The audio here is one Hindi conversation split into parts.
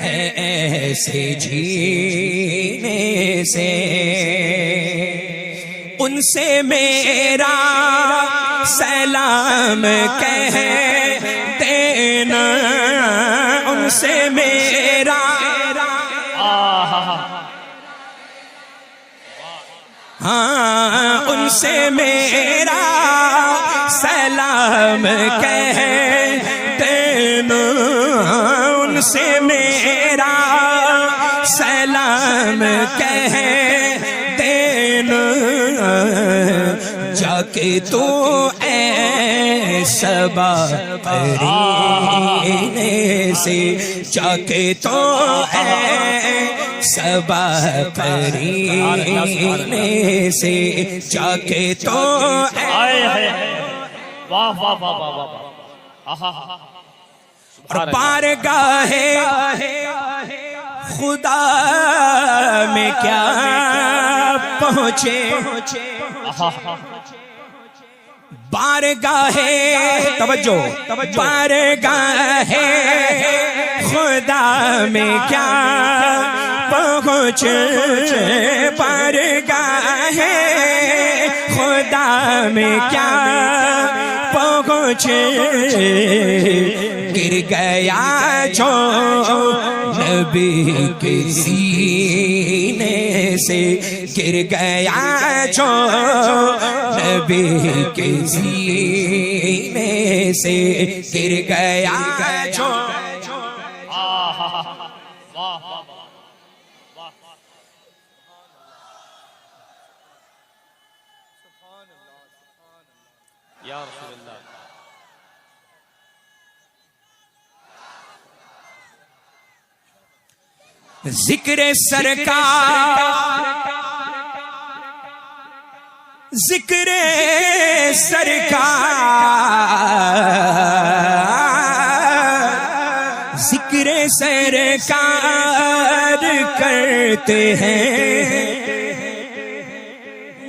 ऐसे जीने से, उनसे मेरा सलाम कह देना, उनसे मेरा, हाँ उनसे मेरा सलाम कह देना, उनसे मेरा सलाम कह देना, जाके तू सबा करीने से, जाके तो सबा करीने से, जाके तो वाह वाह वाह वाह वाह। और बारगाहे खुदा में क्या पहुँचे, बारगाहे तवज्जो, बारगाहे खुदा में क्या पहुँचे, बारगाहे खुदा में क्या पहुँचे, गिर गया जो नबी के सीने से, गिर गया जो नबी के सीने से, गिर गया जो। या रसूलल्लाह, जिक्र सरकार, जिक्र सरकार, जिक्र सरकार करते हैं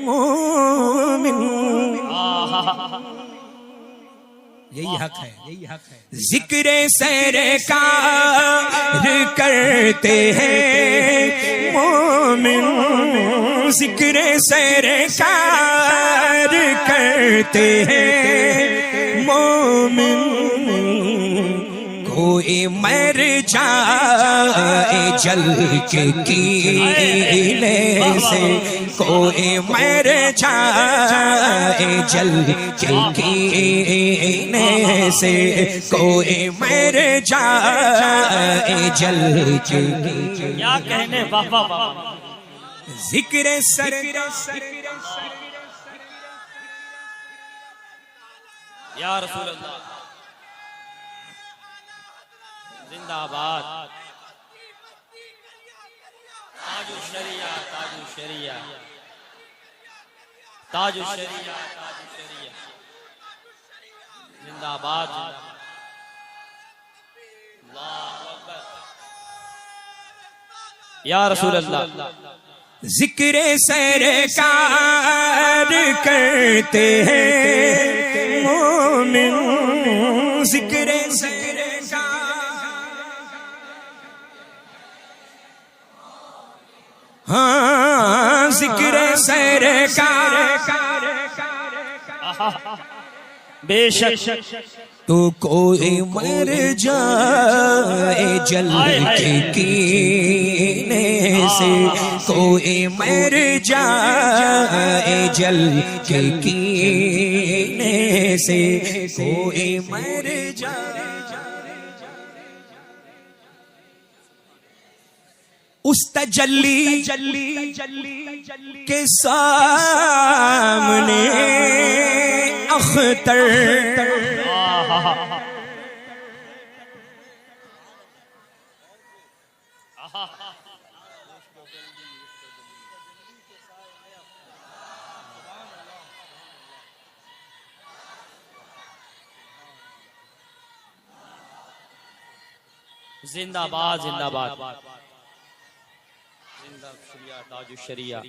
मोमिन, यही हक है, यही हक है। जिक्र सरकार करते हैं मोमिन, जिक्र सरकार करते हैं मोमिन, कोई मर जाए जल के कीने से, कोई मर जाए जल के कीने से, कोई मर जाए जल के, क्या कहने बाबा। जिक्र सरकार, या रसूलल्लाह जिंदाबाद, ताजु शरिया, ताजु शरिया, ताजु शरिया, ताजु शरिया, जिंदाबाद, अल्लाहु अकबर, या रसूलल्लाह। जिक्र सरकार करते हैं मोमिन, जिक्र हाँ जिक्र सरकार, बेशक तो कोई मर जाए जल के कीने से, कोई मर जाए जल के कीने से, कोई मर जाए उस तजल्ली के सामने अख्तर, जिंदाबाद जिंदाबाद, ताजु शरिया,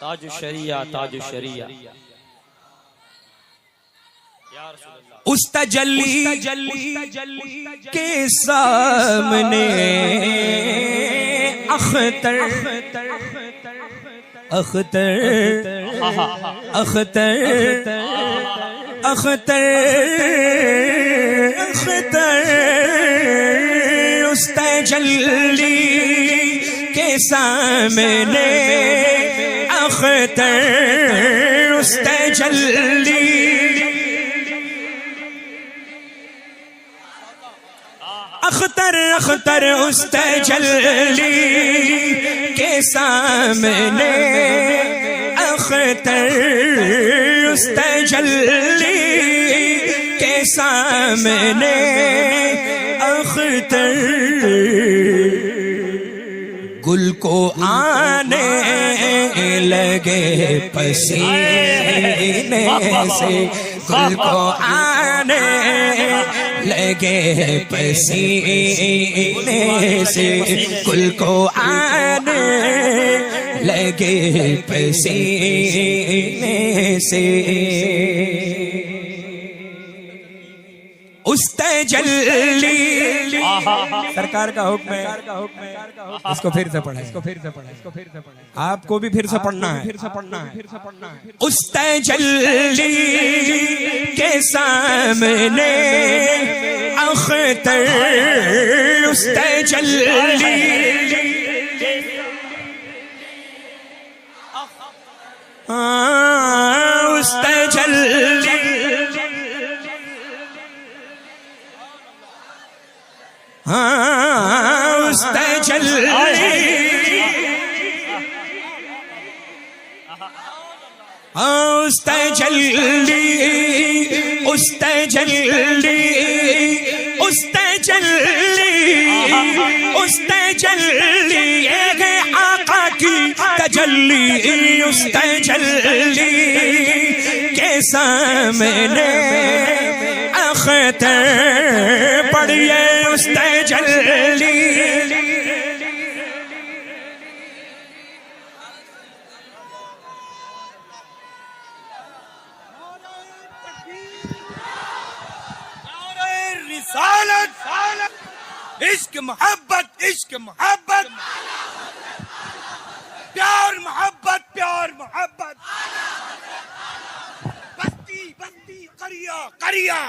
ताजु शरिया, ताजु शरिया, या रसूल अल्लाह। उस तजल्ली के सामने अख्तर अख्तर अख्तर अख्तर अख्तर उस तजल्ली के सामने अख्तर उस तजल्ली अख्तर अख्तर उस तजल्ली के सामने अख्तर उस तजल्ली के सामने अख्तर गुल को आने लगे पसीने से गुल को आने लगे पसीने से गुल को आने लगे पसीने से उस तजल्ली सरकार का हुक्म है इसको फिर से पढ़े आपको भी फिर से पढ़ना है उस तजल्ली के सामने अख्तर उस तजल्ली उस तजल्ली उस तजल्ली उस तजल्ली उस तजल्ली उस तजल्ली उस तजल्ली एक आका की तजल्ली उस तजल्ली के सामने अख्तर पढ़िए उस तजल्ली इश्क मोहब्बत प्यार मोहब्बत बस्ती बस्ती करिया करिया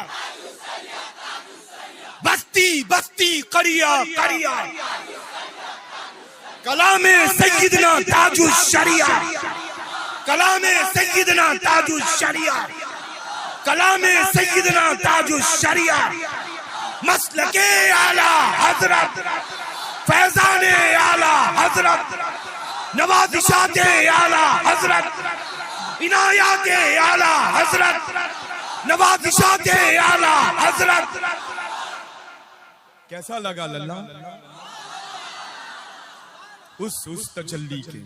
बस्ती बस्ती करिया करिया कलामे सैयदना ताजुश शरिया कलामे सैयदना ताजुश शरिया कलामे सैयदना ताजुश शरिया मसलके आला हजरत फैजाने आला हजरत नवाजिशाते आला हजरत इनायाते आला हजरत नवाजिशाते आला हजरत। कैसा लगा लल्ला उस तजल्ली के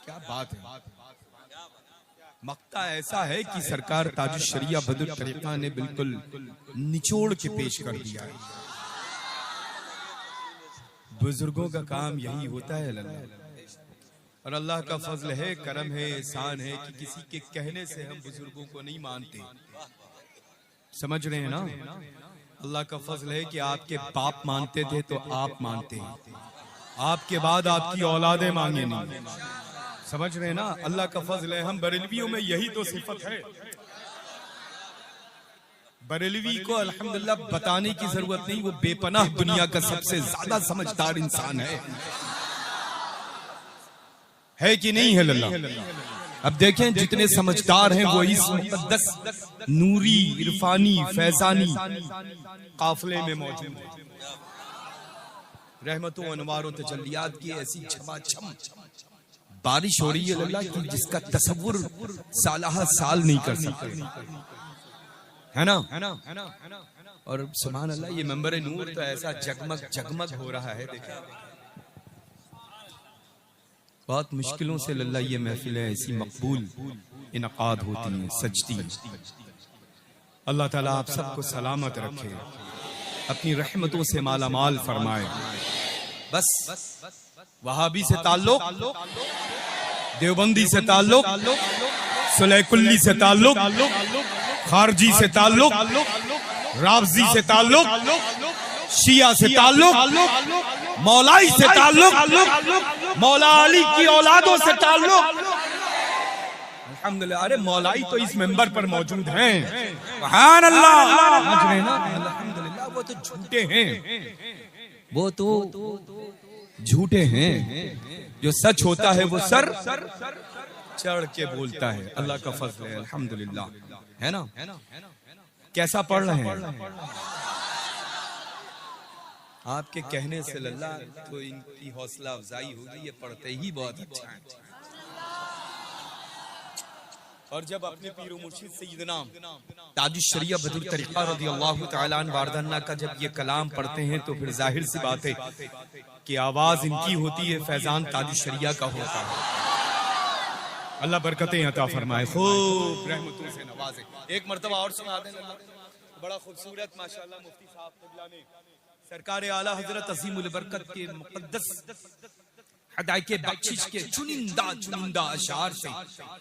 क्या बात है। मक्ता ऐसा है कि सरकार ताजुश शरिया बदर तरीका ने बिल्कुल निचोड़ के पेश कर दिया है। बुजुर्गों का काम यही होता है लल्ला, और अल्लाह का फजल है, करम है, एहसान है कि किसी के कहने से हम बुजुर्गों को नहीं मानते। समझ रहे हैं ना? अल्लाह का फजल है कि आपके बाप मानते थे तो आप मानते हैं, आपके बाद आपकी औलादे मांगे नहीं। समझ रहे हैं ना? अल्लाह का फजल है। हम बरेलवियों में यही तो सिफत है। बरेलवी को अल्हम्दुलिल्लाह बताने की जरूरत नहीं, वो बेपनाह दुनिया का सबसे ज्यादा समझदार इंसान है कि नहीं है लल्ला? अब देखें जितने समझदार हैं वो इस मुक़द्दस नूरी इरफानी फैजानी काफिले में मौजूद है। रहमतों अनवारों तजल्लियात की ऐसी छमाछम बारिश हो रही है लल्ला कि जिसका तसव्वुर सालाहा साल नहीं कर सकते, है ना? और सुभान अल्लाह, ये मंबर नूर तो ऐसा जगमग जगमग हो रहा है। देखिए बहुत मुश्किलों से लल्ला ये महफिलें ऐसी मकबूल इनकाद होती हैं, सजती हैं। अल्लाह ताला आप सबको सलामत रखे, अपनी रहमतों से मालामाल फरमाए। बस वहाबी से ताल्लुक, देवबंदी से ताल्लुक, सुलैकुल्ली से ताल्लुक, खारजी से ताल्लुक, रावजी से ताल्लुक, शिया से ताल्लुक, मौलाई से ताल्लुक, मौला अली की औलादों से ताल्लुक। अल्हम्दुलिल्लाह। अरे मौलाई तो इस मेंबर पर मौजूद हैं। सुभान अल्लाह। समझ रहे हैं ना? अल्हम्दुलिल्लाह। वो तो झूठे हैं, वो तो झूठे हैं। जो सच होता है वो सर चढ़ के बोलता है। अल्लाह का फजल है, अल्हम्दुलिल्लाह। है ना? कैसा पढ़ रहे हैं? आपके कहने से लल्ला तो इनकी हौसला अफजाई होगी, ये पढ़ते ही बहुत अच्छा है। और जब अपने पीर मुर्शिद सैयदना ताजुश शरिया बदरुल तरीक़ा रज़ियल्लाहु तआला अन्हु वारदाना का जब ये कलाम पढ़ते हैं तो फिर जाहिर सी बात है कि आवाज इनकी होती है, फैजान ताजुश शरिया का होता है। अल्लाह बरकतें अता फरमाए, खूब रहमतों से नवाजे। एक मर्तबा और सुना दें। बड़ा खूबसूरत माशाअल्लाह मुफ्ती साहब क़िबला ने सरकार आला हजरत अज़ीमुल बरकत के मुक़द्दस हदायत के बख्शिश के चुनिंदा अशार से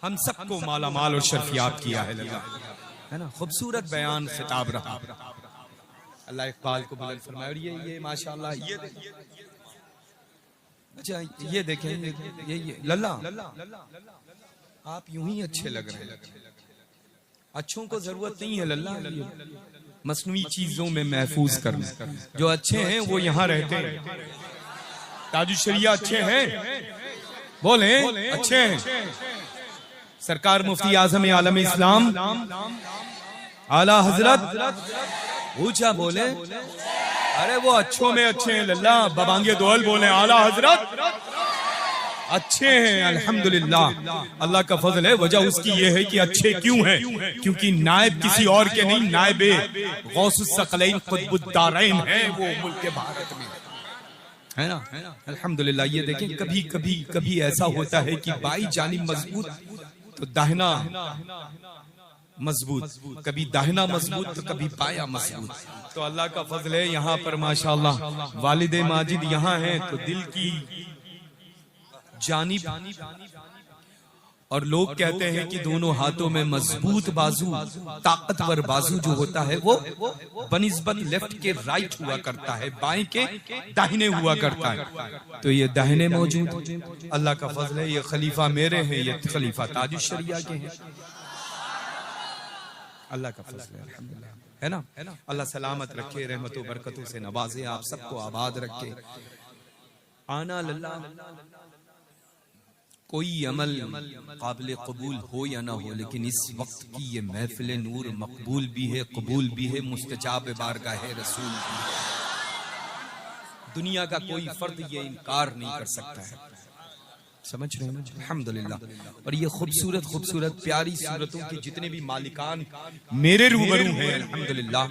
हम सबको माला माल और शर्फियाब किया है ना? खूबसूरत बयान खिताब रहा। अल्लाह इकबाल को बुलंद फरमाए। और ये माशाअल्लाह ये अच्छा ये देखें, ये लल्ला आप यूं ही अच्छे लग रहे हैं। अच्छों को जरूरत नहीं है लल्ला मसनूई चीजों में महफूज करना। जो अच्छे हैं वो यहाँ रहते हैं। ताजुश शरिया अच्छे हैं, बोले अच्छे हैं। सरकार मुफ्ती आजम आलम इस्लाम आला हजरत ऊंचा बोले, अरे वो अच्छों में अच्छे हैं लल्ला। बबांगे दोहल बोले आला हजरत अच्छे हैं, अल्हम्दुलिल्लाह। अल्लाह का फजल है। वजह उसकी ये है कि अच्छे क्यों हैं? क्योंकि नायब किसी और के नहीं, नायब गौसुस सकलैन कुतुबुद्दारैन है वो मुल्क भारत में, है ना? अल्हम्दुलिल्लाह। ये देखें कभी ऐसा होता है कि बाई जानिब मजबूत तो दाहिना मजबूत, कभी दाहिना मजबूत तो कभी बाया मजबूत। तो अल्लाह का फजल है यहाँ पर माशाअल्लाह वालिद माजिद यहाँ हैं तो दिल की जानिब। और लोग कहते हैं कि दोनों हाथों में मजबूत बाजू, ताकतवर बाजू जो होता है वो बनिस्बत लेफ्ट के राइट हुआ करता है, बाएं के दाहिने हुआ करता है। तो ये दाहिने मौजूद, अल्लाह का फजल है। ये खलीफा मेरे हैं, ये खलीफा ताजुश शरिया के हैं। अल्लाह का फजल है, अल्हम्दुलिल्लाह। है ना? अल्लाह सलामत रखे, रहमतों बरकतों से नवाजे, आप सबको आबाद रखे। आना लल्ला कोई अमल काबिल कबूल हो या ना हो, लेकिन इस वक्त की ये महफिल नूर मकबूल भी है, कबूल भी है, मुस्तजाब बारगाह रसूल भी है। दुनिया का कोई फर्द ये इनकार नहीं कर सकता है। समझ रहे हैं? अल्हम्दुलिल्लाह। और ये खूबसूरत प्यारी सूरतों के जितने भी मालिकान मेरे रूबरू हैं अल्हम्दुलिल्लाह,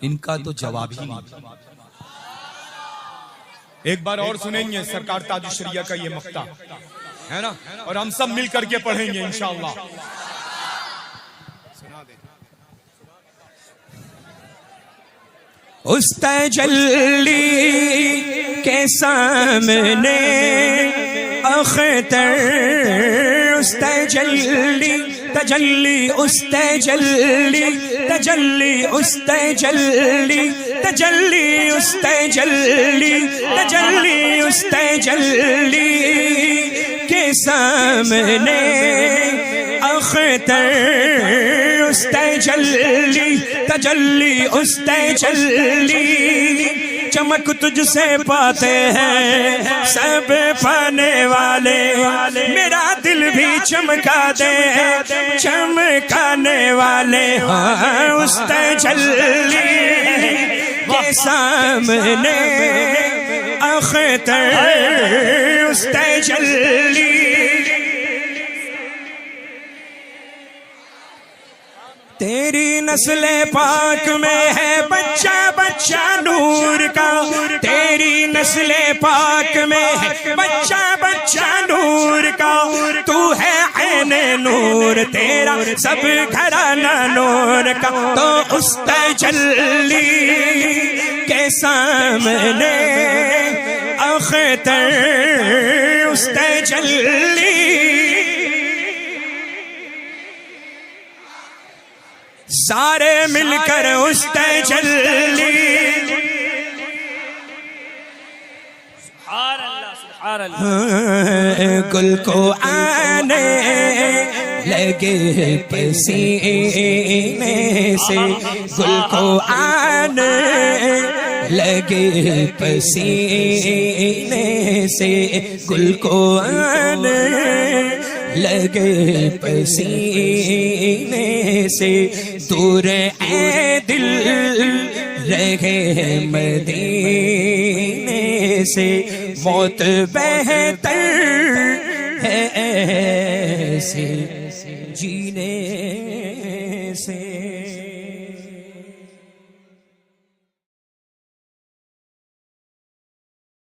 इनका तो जवाब ही नहीं। एक बार और सुनेंगे सरकार ताजुश शरिया का ये मक्ता, है ना? और हम सब मिल करके पढ़ेंगे इंशाअल्लाह। उस तजल्ली के सामने अख्तर, उस तजल्ली तजल्ली उस तजल्ली तजल्ली उस तजल्ली तजल्ली उस तजल्ली तजल्ली उस तजल्ली के सामने अख्तर, उस तजल्ली तजल्ली उस तजल्ली चमक तुझसे पाते हैं सब पाने वाले। मेरा दिल भी चमका दे चमकाने वाले। हाँ उस तजल्ली के सामने अख्तर, उस तजल्ली तेरी नस्ले पाक में है बच्चा बच्चा नूर का, तेरी नस्ले पाक में है बच्चा बच्चा नूर का। तू है ऐने नूर, तेरा सब घराना नूर का। तो उस तजल्ली के सामने अख्तर, उस तजल्ली सारे मिलकर उस तजल्ली गुल को आने लगे पसीने से, गुल को आने लगे पसीने से, गुल को आने लगे पसीने से। दूर ए दिल रहे मदीने से, मौत बेहतर है ऐसे जीने